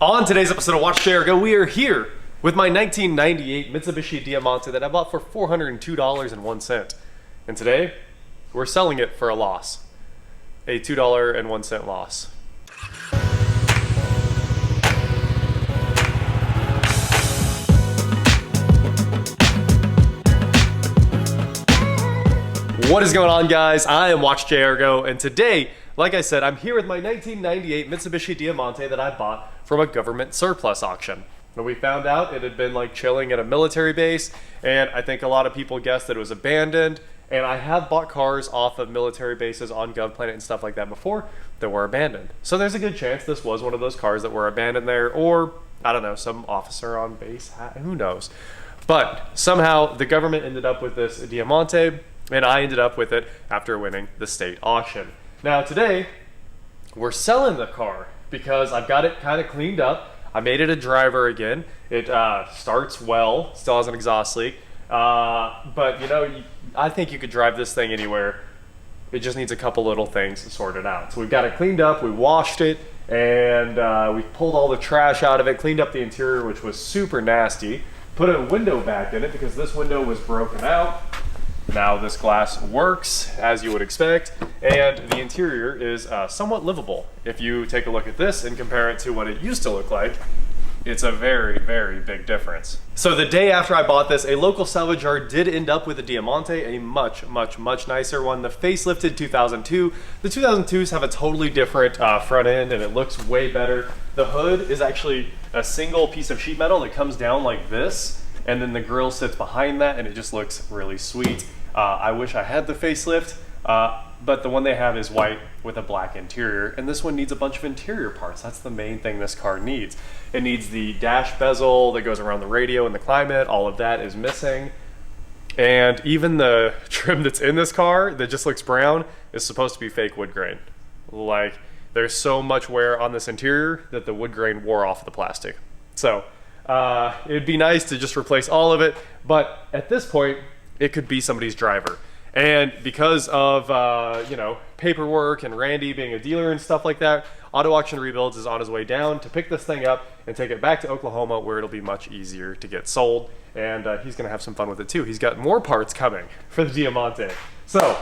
On today's episode of Watch Share Go, we are here with my 1998 Mitsubishi Diamante that I bought for $402.01. And today, we're selling it for a loss. A $2.01 loss. What is going on, guys? I am Watch JR Go, and today, like I said, I'm here with my 1998 Mitsubishi Diamante that I bought from a government surplus auction. And we found out it had been like chilling at a military base, and I think a lot of people guessed that it was abandoned. And I have bought cars off of military bases on GovPlanet and stuff like that before that were abandoned. So there's a good chance this was one of those cars that were abandoned there, or I don't know, some officer on base, who knows. But somehow the government ended up with this Diamante, and I ended up with it after winning the state auction. Now today, we're selling the car because I've got it kind of cleaned up. I made it a driver again. It starts well, still has an exhaust leak. But you know, I think you could drive this thing anywhere. It just needs a couple little things sorted out. So we've got it cleaned up, we washed it, and we pulled all the trash out of it, cleaned up the interior, which was super nasty. Put a window back in it because this window was broken out. Now this glass works, as you would expect, and the interior is somewhat livable. If you take a look at this and compare it to what it used to look like, it's a very, very big difference. So the day after I bought this, a local salvage yard did end up with a Diamante, a much, much, much nicer one. The facelifted 2002. The 2002s have a totally different front end, and it looks way better. The hood is actually a single piece of sheet metal that comes down like this, and then the grille sits behind that, and it just looks really sweet. I wish I had the facelift, but the one they have is white with a black interior, and this one needs a bunch of interior parts. That's the main thing this car needs. It needs the dash bezel that goes around the radio and the climate. All of that is missing. And even the trim that's in this car that just looks brown is supposed to be fake wood grain. Like, there's so much wear on this interior that the wood grain wore off the plastic. So it'd be nice to just replace all of it, but at this point, it could be somebody's driver. And because of you know, paperwork and Randy being a dealer and stuff like that, Auto Auction Rebuilds is on his way down to pick this thing up and take it back to Oklahoma, where it'll be much easier to get sold. And he's gonna have some fun with it too. He's got more parts coming for the Diamante. So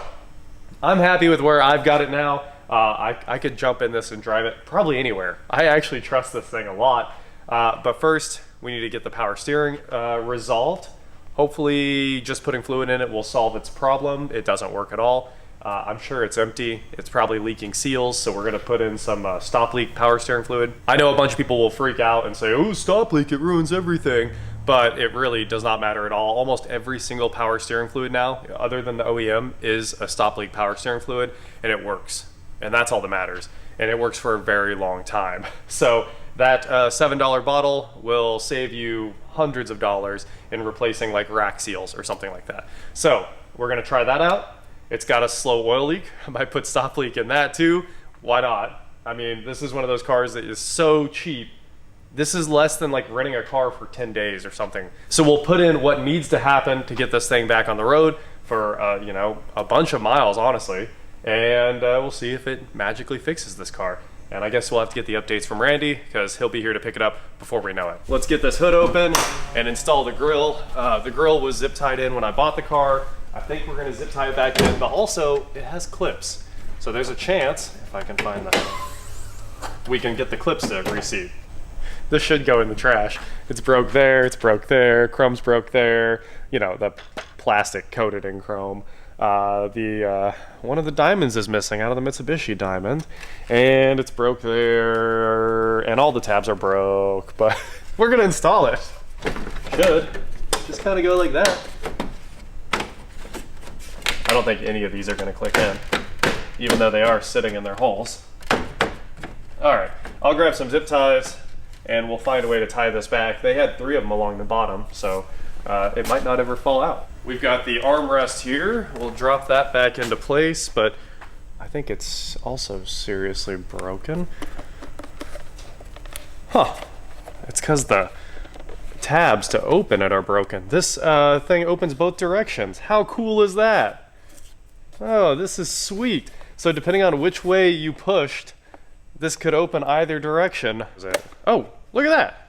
I'm happy with where I've got it now. I could jump in this and drive it probably anywhere. I actually trust this thing a lot. But first, we need to get the power steering resolved. Hopefully just putting fluid in it will solve its problem. It doesn't work at all. I'm sure it's empty. It's probably leaking seals, so we're gonna put in some stop leak power steering fluid. I know a bunch of people will freak out and say, oh, stop leak, it ruins everything. But it really does not matter at all. Almost every single power steering fluid now, other than the OEM, is a stop leak power steering fluid, and it works. And that's all that matters. And it works for a very long time. So that $7 bottle will save you hundreds of dollars in replacing like rack seals or something like that. So we're gonna try that out. It's got a slow oil leak. I might put stop leak in that too. Why not? I mean, this is one of those cars that is so cheap. This is less than like renting a car for 10 days or something. So we'll put in what needs to happen to get this thing back on the road for you know, a bunch of miles, honestly. And we'll see if it magically fixes this car. And I guess we'll have to get the updates from Randy because he'll be here to pick it up before we know it. Let's get this hood open and install the grill. The grill was zip tied in when I bought the car. I think we're gonna zip tie it back in, but also it has clips. So there's a chance, if I can find that, we can get the clips to reseat. This should go in the trash. It's broke there, chrome's broke there. You know, the plastic coated in chrome. One of the diamonds is missing out of the Mitsubishi Diamond, and it's broke there, and all the tabs are broke, but we're gonna install it. Should just kind of go like that. I don't think any of these are gonna click in, even though they are sitting in their holes. All right, I'll grab some zip ties and we'll find a way to tie this back. They had 3 of them along the bottom, so it might not ever fall out. We've got the armrest here. We'll drop that back into place, but I think it's also seriously broken. Huh, it's because the tabs to open it are broken. This thing opens both directions. How cool is that? Oh, this is sweet. So depending on which way you pushed, this could open either direction. Oh, Look at that.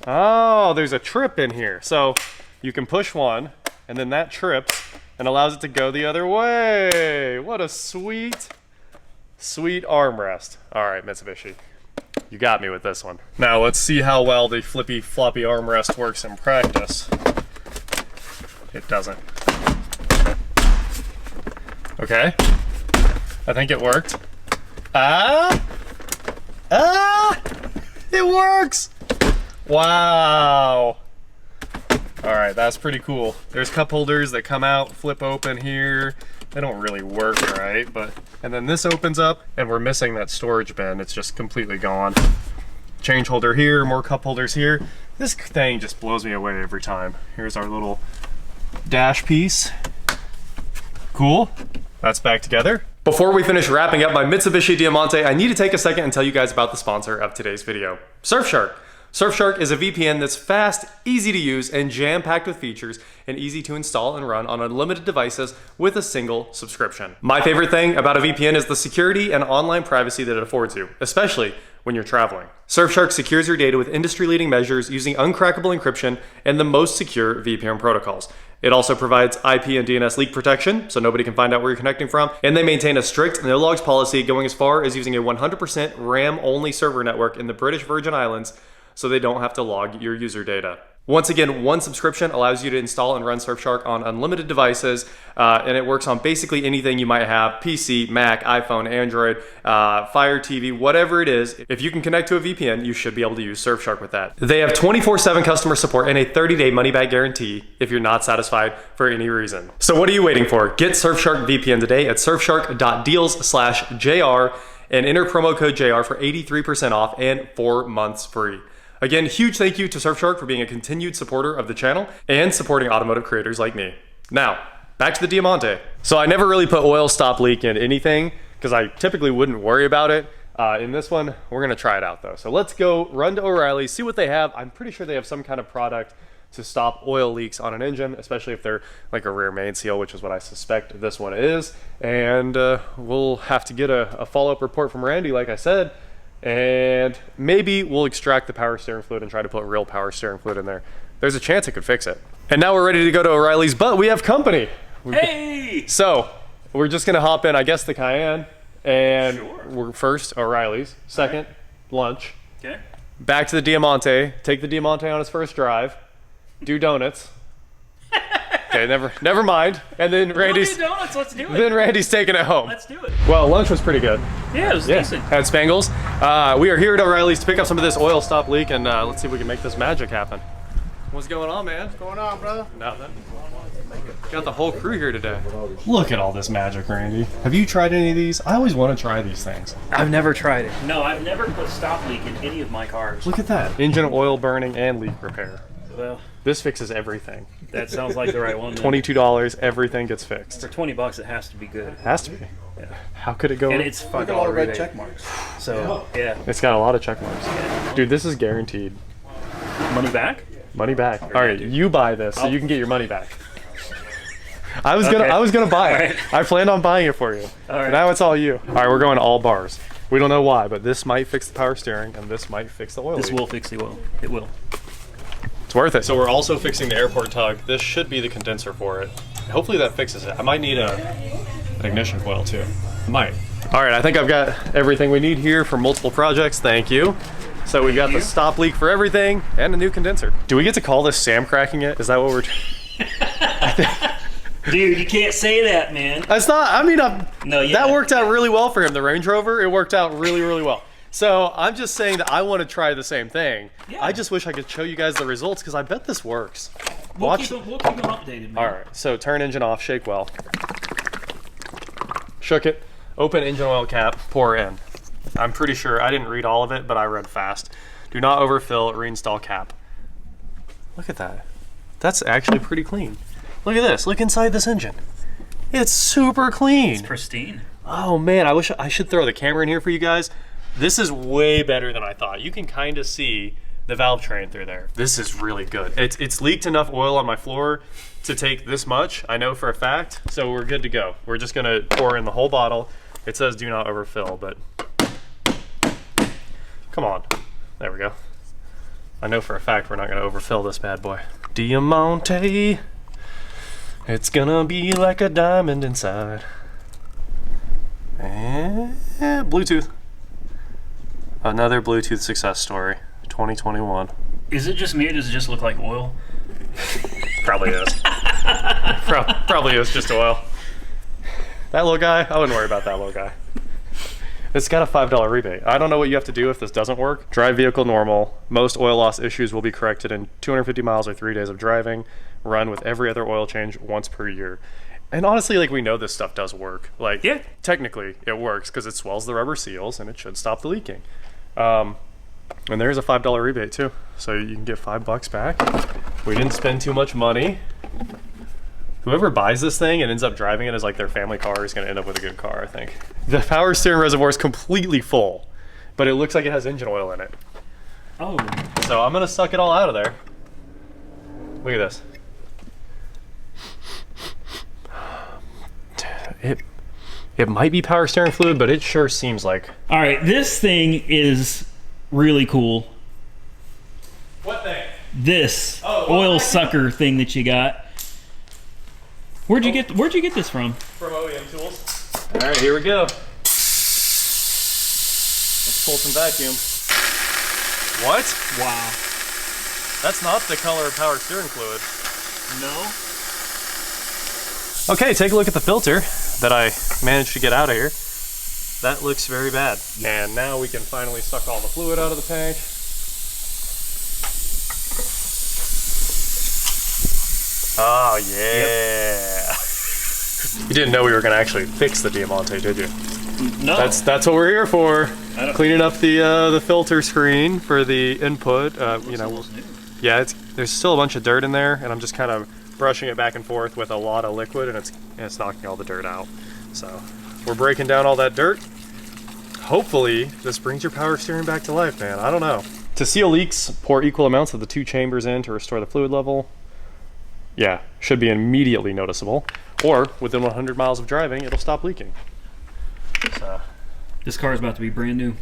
Oh, there's a trip in here. So you can push one, and then that trips and allows it to go the other way. What a sweet, sweet armrest. All right, Mitsubishi, you got me with this one. Now let's see how well the flippy floppy armrest works in practice. It doesn't. Okay, I think it worked. It works! Wow. All right, that's pretty cool. There's cup holders that come out, flip open here. They don't really work right, but, and then this opens up and we're missing that storage bin. It's just completely gone. Change holder here, more cup holders here. This thing just blows me away every time. Here's our little dash piece. Cool, that's back together. Before we finish wrapping up my Mitsubishi Diamante, I need to take a second and tell you guys about the sponsor of today's video, Surfshark. Surfshark is a VPN that's fast, easy to use, and jam-packed with features, and easy to install and run on unlimited devices with a single subscription. My favorite thing about a VPN is the security and online privacy that it affords you, especially when you're traveling. Surfshark secures your data with industry-leading measures using uncrackable encryption and the most secure VPN protocols. It also provides IP and DNS leak protection, so nobody can find out where you're connecting from, and they maintain a strict no logs policy going as far as using a 100% RAM-only server network in the British Virgin Islands, so they don't have to log your user data. Once again, one subscription allows you to install and run Surfshark on unlimited devices, and it works on basically anything you might have: PC, Mac, iPhone, Android, Fire TV, whatever it is. If you can connect to a VPN, you should be able to use Surfshark with that. They have 24/7 customer support and a 30-day money-back guarantee if you're not satisfied for any reason. So what are you waiting for? Get Surfshark VPN today at surfshark.deals/JR and enter promo code JR for 83% off and 4 months free. Again, huge thank you to Surfshark for being a continued supporter of the channel and supporting automotive creators like me. Now, back to the Diamante. So I never really put oil stop leak in anything because I typically wouldn't worry about it. In this one, we're gonna try it out though. So let's go run to O'Reilly's, see what they have. I'm pretty sure they have some kind of product to stop oil leaks on an engine, especially if they're like a rear main seal, which is what I suspect this one is. And we'll have to get a follow-up report from Randy, like I said. And maybe we'll extract the power steering fluid and try to put real power steering fluid in there. There's a chance it could fix it. And now we're ready to go to O'Reilly's, but we have company. Hey! So we're just gonna hop in, I guess, the Cayenne, and we're first O'Reilly's, second lunch. Okay. Back to the Diamante. Take the Diamante on its first drive. Do donuts. Okay, never mind. And then Randy's donuts. Let's do it. Then Randy's taking it home. Let's do it. Well, lunch was pretty good. Yeah, it was decent. Had Spangles. We are here at O'Reilly's to pick up some of this oil stop leak, and let's see if we can make this magic happen. What's going on, man? What's going on, brother? Nothing. Got the whole crew here today. Look at all this magic, Randy. Have you tried any of these? I always want to try these things. I've never tried it. No, I've never put stop leak in any of my cars. Look at that. Engine oil burning and leak repair. Well, this fixes everything. that sounds like the right one. Then. $22, everything gets fixed. For $20, it has to be good. It has to be. Yeah. How could it go? And it's Look fucking at all the red rebate. check marks. So, yeah. It's got a lot of check marks. Dude, this is guaranteed. Money back? Money back. All right, you buy this so you can get your money back. I was Okay. gonna buy it. All right. I planned on buying it for you. All right. Now it's all you. All right, we're going all bars. We don't know why, but this might fix the power steering and this might fix the oil This leak. will fix the oil. It will. It's worth it. So we're also fixing the airport tug. This should be the condenser for it. Hopefully that fixes it. I might need an ignition coil too. Might. All right, I think I've got everything we need here for multiple projects. Thank you. So we've got the stop leak for everything and a new condenser. Do we get to call this Sam cracking it? Is that what we're... Dude, you can't say that, man. It's not, I mean, No, yeah. that worked out really well for him. The Range Rover, it worked out really, really well. So I'm just saying that I want to try the same thing. Yeah. I just wish I could show you guys the results because I bet this works. We'll keep them updated, man. All right, so turn engine off, shake well. Shook it, open engine oil cap, pour in. I'm pretty sure, I didn't read all of it, but I read fast. Do not overfill, reinstall cap. Look at that. That's actually pretty clean. Look at this, look inside this engine. It's super clean. It's pristine. Oh man, I wish I should throw the camera in here for you guys. This is way better than I thought. You can kind of see the valve train through there. This is really good. It's leaked enough oil on my floor to take this much, I know for a fact, so we're good to go. We're just gonna pour in the whole bottle. It says do not overfill, but come on. There we go. I know for a fact we're not going to overfill this bad boy. Diamante. It's gonna be like a diamond inside. And Bluetooth. Another Bluetooth success story. 2021. Is it just me or does it just look like oil? Probably is. Probably is just oil. That little guy, I wouldn't worry about that little guy. It's got a $5 rebate. I don't know what you have to do if this doesn't work. Drive vehicle normal. Most oil loss issues will be corrected in 250 miles or 3 days of driving. Run with every other oil change once per year. And honestly, like, we know this stuff does work. Like, yeah, technically it works because it swells the rubber seals and it should stop the leaking. And there's a $5 rebate too. So you can get $5 back. We didn't spend too much money. Whoever buys this thing and ends up driving it as like their family car is going to end up with a good car, I think. The power steering reservoir is completely full, but it looks like it has engine oil in it. Oh. So I'm going to suck it all out of there. Look at this. It might be power steering fluid, but it sure seems like. All right, this thing is really cool. What thing? This oil sucker thing that you got. Where'd you get this from? From OEM Tools. All right, here we go. Let's pull some vacuum. What? Wow. That's not the color of power steering fluid. No. Okay, take a look at the filter that I managed to get out of here. That looks very bad. And now we can finally suck all the fluid out of the tank. Oh, yeah. Yep. You didn't know we were going to actually fix the Diamante, did you? No. That's what we're here for. Cleaning up the filter screen for the input. You know, yeah, there's still a bunch of dirt in there, and I'm just kind of brushing it back and forth with a lot of liquid, and it's knocking all the dirt out. So we're breaking down all that dirt. Hopefully this brings your power steering back to life, man. I don't know. To seal leaks, pour equal amounts of the 2 chambers in to restore the fluid level. Yeah, should be immediately noticeable. Or within 100 miles of driving, it'll stop leaking. So this car is about to be brand new.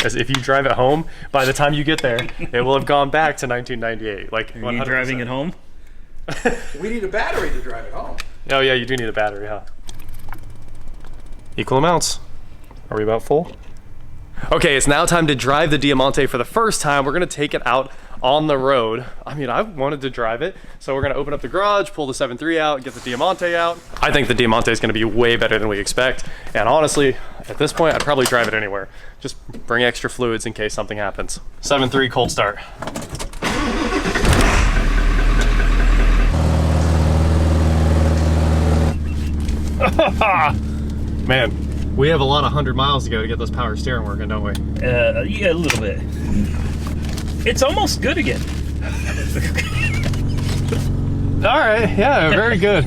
As if you drive it home, by the time you get there, it will have gone back to 1998. Like, 100%. Are you driving it home? We need a battery to drive it home. Oh yeah, you do need a battery, huh? Equal amounts. Are we about full? Okay, it's now time to drive the Diamante for the first time. We're gonna take it out on the road. I mean, I wanted to drive it, so we're gonna open up the garage, pull the 7.3 out, get the Diamante out. I think the Diamante is gonna be way better than we expect. And honestly, at this point, I'd probably drive it anywhere. Just bring extra fluids in case something happens. 7.3 cold start. Man, we have a lot of 100 miles to go to get this power steering working, don't we? Yeah, a little bit. It's almost good again. All right, yeah, very good.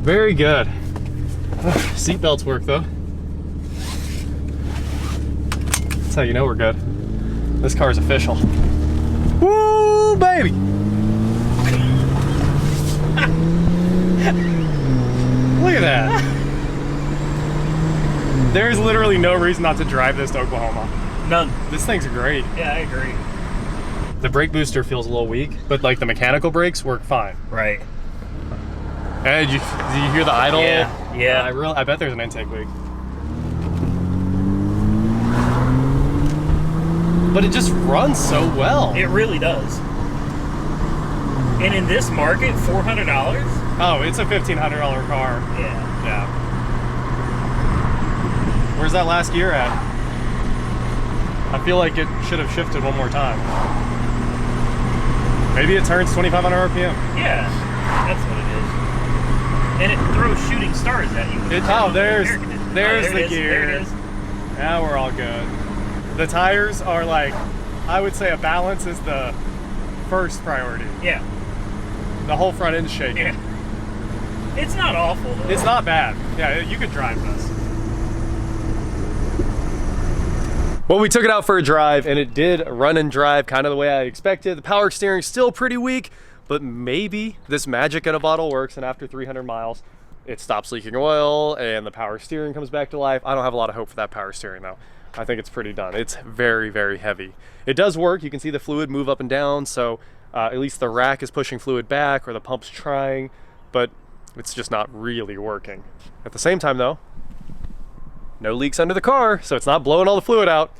Very good. Seatbelts work though. That's how you know we're good. This car is official. Woo, baby! Look at that. There's literally no reason not to drive this to Oklahoma. None. This thing's great. Yeah, I agree. The brake booster feels a little weak, but like the mechanical brakes work fine. Right. And do you hear the idle? Yeah, yeah. I bet there's an intake leak. But it just runs so well. It really does. And in this market, $400? Oh, it's a $1,500 car. Yeah. Yeah. Where's that last gear at? I feel like it should have shifted one more time. Maybe it turns 2,500 RPM. Yeah, that's what it is. And it throws shooting stars at you. There's the the gear. There it is. Now we're all good. The tires are like, I would say a balance is the first priority. Yeah. The whole front end's shaking. Yeah. It's not awful though. It's not bad. Yeah, you could drive this. Well, we took it out for a drive and it did run and drive kind of the way I expected. The power steering's still pretty weak, but maybe this magic in a bottle works, and after 300 miles, it stops leaking oil and the power steering comes back to life. I don't have a lot of hope for that power steering though. I think it's pretty done. It's very, very heavy. It does work. You can see the fluid move up and down, so at least the rack is pushing fluid back or the pump's trying, but it's just not really working. At the same time though, no leaks under the car, so it's not blowing all the fluid out.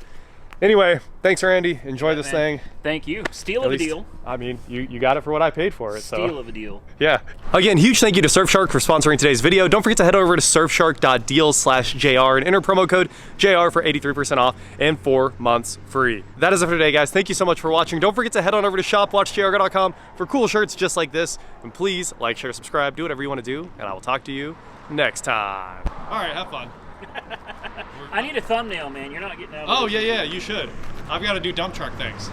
Anyway, thanks Randy. Enjoy this thing. Thank you. Steal At of a least- deal. I mean, you got it for what I paid for it. Steal So of a deal. yeah. Again, huge thank you to Surfshark for sponsoring today's video. Don't forget to head over to surfshark.deals/JR and enter promo code JR for 83% off and 4 months free. That is it for today, guys. Thank you so much for watching. Don't forget to head on over to shopwatchjrgo.com for cool shirts just like this. And please like, share, subscribe, do whatever you want to do, and I will talk to you next time. All right, have fun. I need a thumbnail, man. You're not getting out of Oh, this. yeah, you should. I've got to do dump truck things.